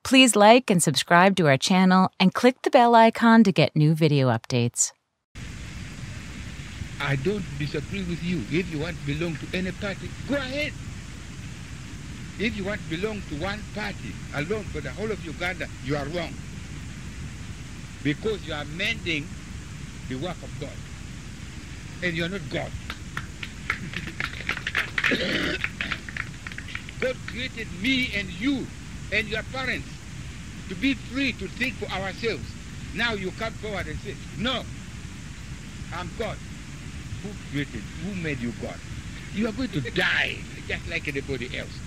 Please like and subscribe to our channel and click the bell icon to get new video updates. I don't disagree with you. If you want to belong to any party, go ahead. If you want to belong to one party alone for the whole of Uganda, you are wrong. Because you are mending the work of God. And you are not God. God created me and you and your parents to be free to think for ourselves. Now you come forward and say, no, I'm God. Who created, who made you God? You are going to die just like anybody else.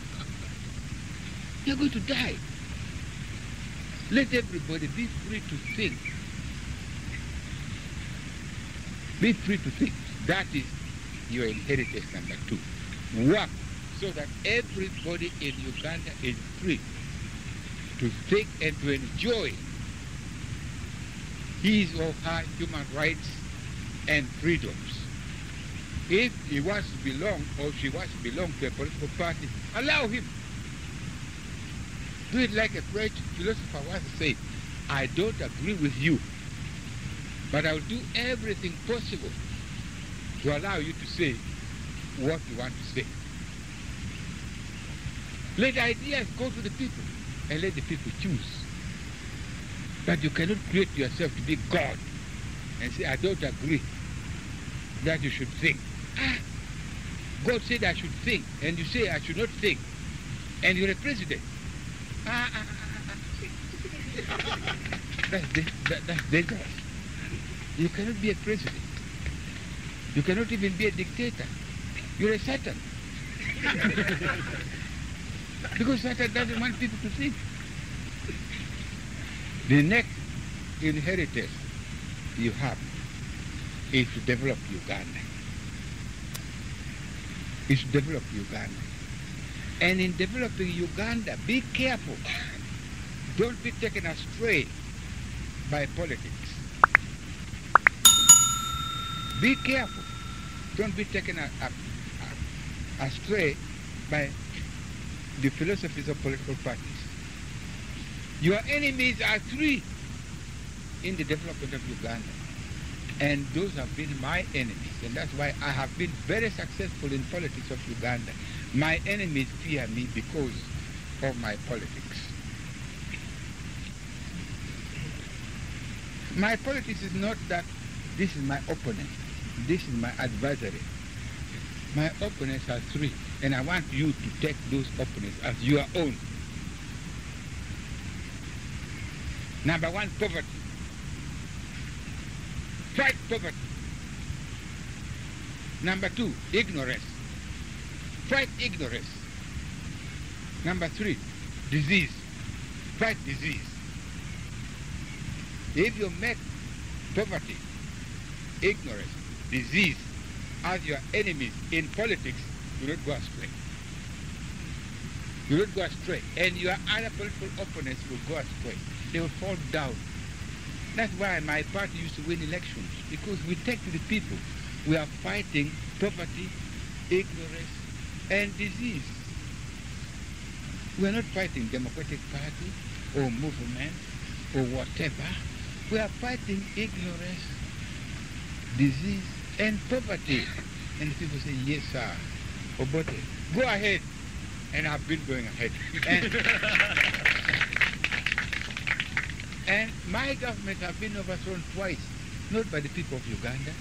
You are going to die. Let everybody be free to think. Be free to think. That is your inheritance number 2. Work so that everybody in Uganda is free to think and to enjoy his or her human rights and freedoms. If he wants to belong or she wants to belong to a political party, allow him. Do it like a French philosopher once said, I don't agree with you, but I'll do everything possible to allow you to say what you want to say. Let ideas go to the people and let the people choose. But you cannot create yourself to be God and say, I don't agree that you should think. God said I should think, and you say I should not think, and you're a president. That's dangerous. You cannot be a president. You cannot even be a dictator. You're a Satan. Because Satan doesn't want people to think. The next inheritance you have is to develop Uganda. Is to develop Uganda. And in developing Uganda, be careful. Don't be taken astray by politics. Be careful. Don't be taken astray by the philosophies of political parties. Your enemies are 3 in the development of Uganda. And those have been my enemies. And that's why I have been very successful in politics of Uganda. My enemies fear me because of my politics. My politics is not that this is my opponent. This is my adversary. My opponents are 3. And I want you to take those opponents as your own. Number 1, poverty. Fight poverty. Number 2, ignorance. Fight ignorance. Number 3, disease. Fight disease. If you make poverty, ignorance, disease as your enemies in politics, you don't go astray. You don't go astray. And your other political opponents will go astray. They will fall down. That's why my party used to win elections, because we take to the people. We are fighting poverty, ignorance, and disease. We are not fighting Democratic Party or movement or whatever. We are fighting ignorance, disease, and poverty. And the people say, yes, sir, Obote, go ahead. And I've been going ahead. And my government have been overthrown twice, not by the people of Uganda,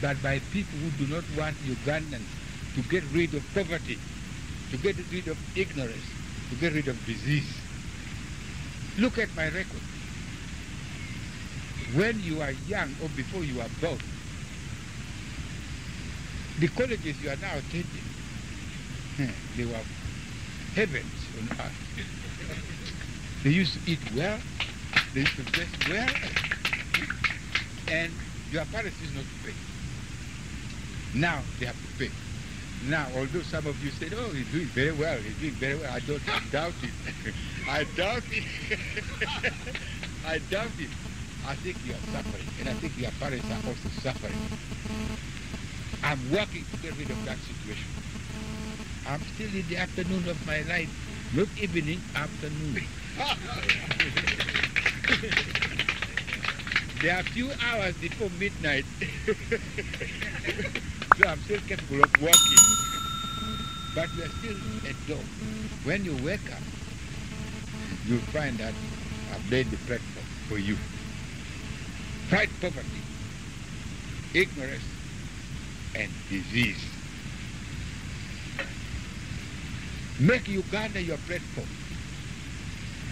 but by people who do not want Ugandans to get rid of poverty, to get rid of ignorance, to get rid of disease. Look at my record. When you are young or before you are born, the colleges you are now attending, they were heavens on earth. They used to eat well, they used to dress well, and your parents used not to pay. Now they have to pay. Now, although some of you said, oh, he's doing very well, he's doing very well, I doubt it. I doubt it. I doubt it. I think you are suffering, and I think your parents are also suffering. I'm working to get rid of that situation. I'm still in the afternoon of my life. Not evening, afternoon. There are few hours before midnight. So I'm still capable of walking. But we are still at dawn. When you wake up, you'll find that I've laid the platform for you. Fight poverty, ignorance, and disease. Make Uganda your platform.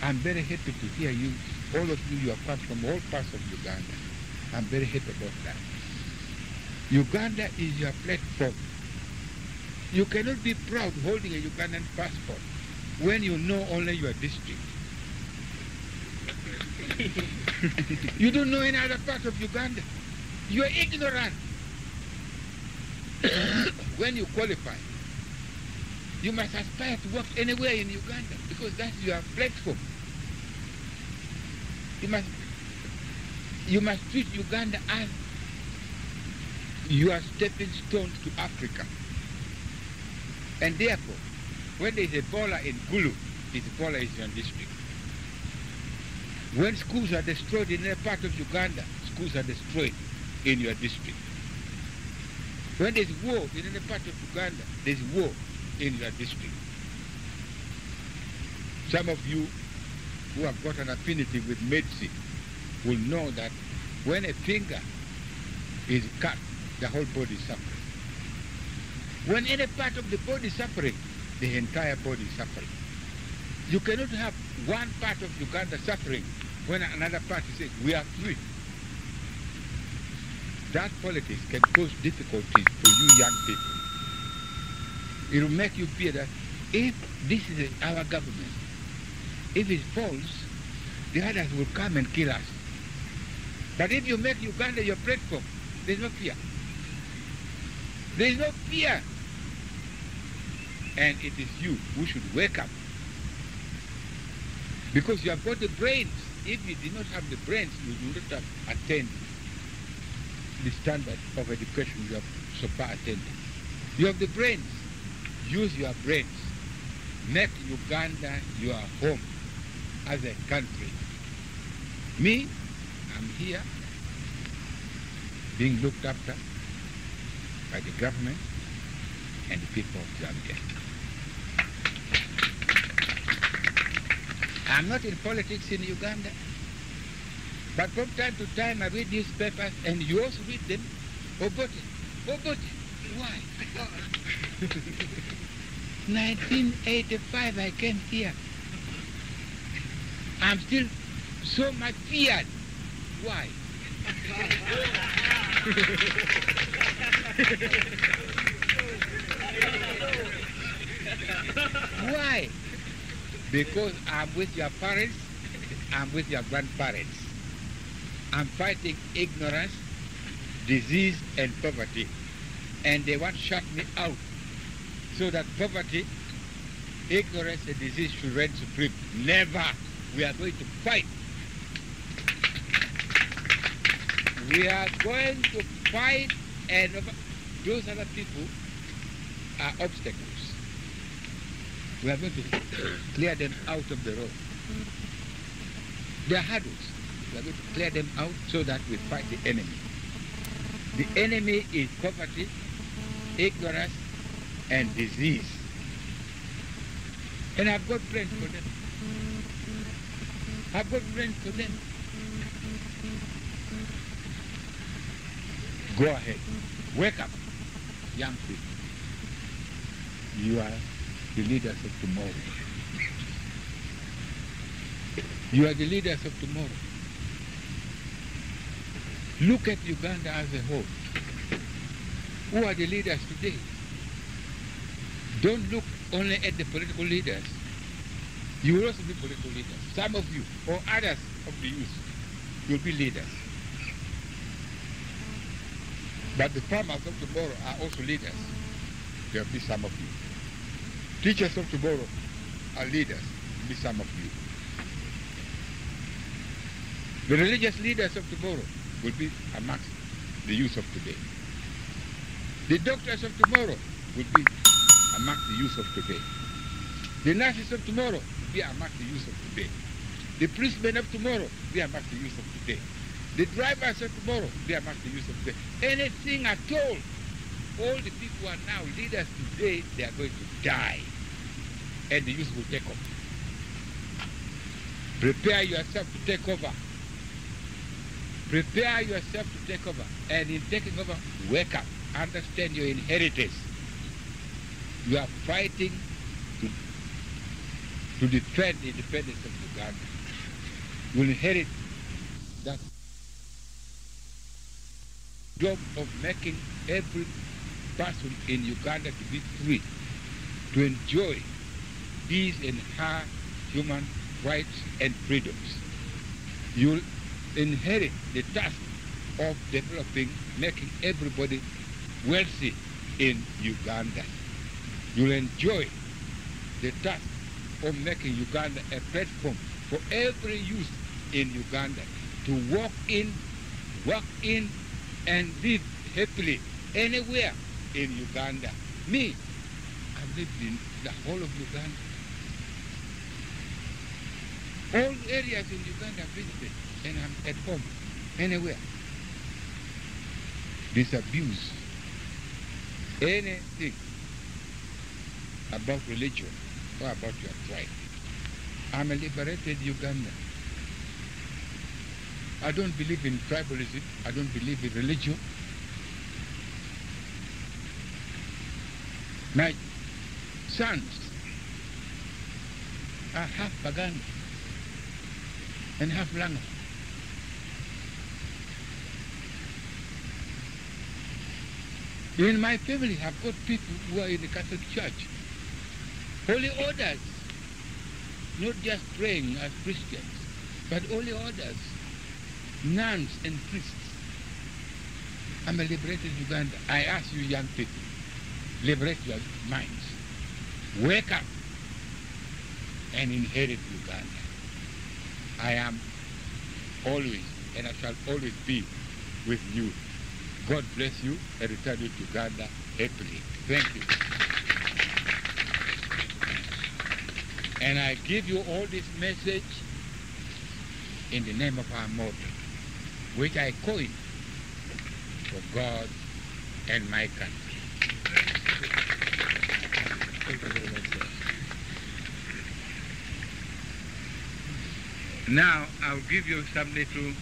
I'm very happy to hear you, all of you, you have come from all parts of Uganda. I'm very happy about that. Uganda is your platform. You cannot be proud holding a Ugandan passport when you know only your district. You don't know any other part of Uganda. You are ignorant. When you qualify, you must aspire to work anywhere in Uganda because that's your platform. You must treat Uganda as your stepping stone to Africa. And therefore, when there is Ebola in Gulu, Ebola is your district. When schools are destroyed in any part of Uganda, schools are destroyed in your district. When there's war in any part of Uganda, there's war in your district. Some of you who have got an affinity with medicine will know that when a finger is cut, the whole body is suffering. When any part of the body is suffering, the entire body is suffering. You cannot have one part of Uganda suffering when another part is saying, we are free. That politics can cause difficulties for you young people. It will make you fear that if this is our government, if it falls, the others will come and kill us. But if you make Uganda your platform, there's no fear. There's no fear. And it is you who should wake up. Because you have got the brains. If you did not have the brains, you would not have attained the standard of education you have so far attained. You have the brains. Use your brains. Make Uganda your home as a country. Me, I'm here being looked after by the government and the people of Zambia. I'm not in politics in Uganda, but from time to time I read newspapers and you also read them. Obote, Obote, why? 1985 I came here. I'm still so much feared. Why? Why? Because I'm with your parents, I'm with your grandparents. I'm fighting ignorance, disease, and poverty. And they want to shut me out so that poverty, ignorance, and disease should reign supreme. Never. We are going to fight. We are going to fight, and those other people are obstacles. We are going to clear them out of the road. They are hurdles. We are going to clear them out so that we fight the enemy. The enemy is poverty, ignorance, and disease. And I've got plans for them. I've got plans for them. Go ahead. Wake up, young people. You are the leaders of tomorrow. You are the leaders of tomorrow. Look at Uganda as a whole. Who are the leaders today? Don't look only at the political leaders. You will also be political leaders. Some of you, or others of the youth, will be leaders. But the farmers of tomorrow are also leaders. There will be some of you. Teachers of tomorrow are leaders. There will be some of you. The religious leaders of tomorrow will be amongst the youth of today. The doctors of tomorrow will be amongst the youth of today. The nurses of tomorrow, we are amongst the youth of today. The policemen of tomorrow, we are amongst the youth of today. The drivers of tomorrow, we are amongst the youth of today. Anything at all the people who are now leaders today, they are going to die. And the youth will take over. Prepare yourself to take over. Prepare yourself to take over. And in taking over, wake up. Understand your inheritance. You are fighting to defend the independence of Uganda. You will inherit that job of making every person in Uganda to be free, to enjoy these and her human rights and freedoms. You'll inherit the task of developing, making everybody wealthy in Uganda. You'll enjoy the task of making Uganda a platform for every youth in Uganda to walk in, work in, and live happily anywhere in Uganda. Me, I've lived in the whole of Uganda. All areas in Uganda I've visited, and I'm at home, anywhere. Disabuse anything about religion or about your tribe. I'm a liberated Ugandan. I don't believe in tribalism. I don't believe in religion. My sons are half Baganda and half Langa. In my family, I've got people who are in the Catholic Church. Holy orders, not just praying as Christians, but holy orders, nuns and priests. I'm a liberated Uganda. I ask you young people, liberate your minds. Wake up and inherit Uganda. I am always, and I shall always be with you. God bless you and return you to Uganda happily. Thank you. And I give you all this message in the name of our motto, which I coined for God and my country. Thank you very much, sir. Now I'll give you some little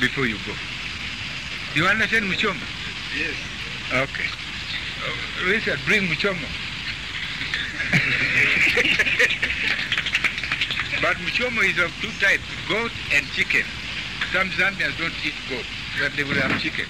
before you go. Do you understand Muchoma? Yes. Okay. Richard, bring Muchoma. But Muchoma is of two types, goat and chicken. Some Zambians don't eat goat, but they will have chicken.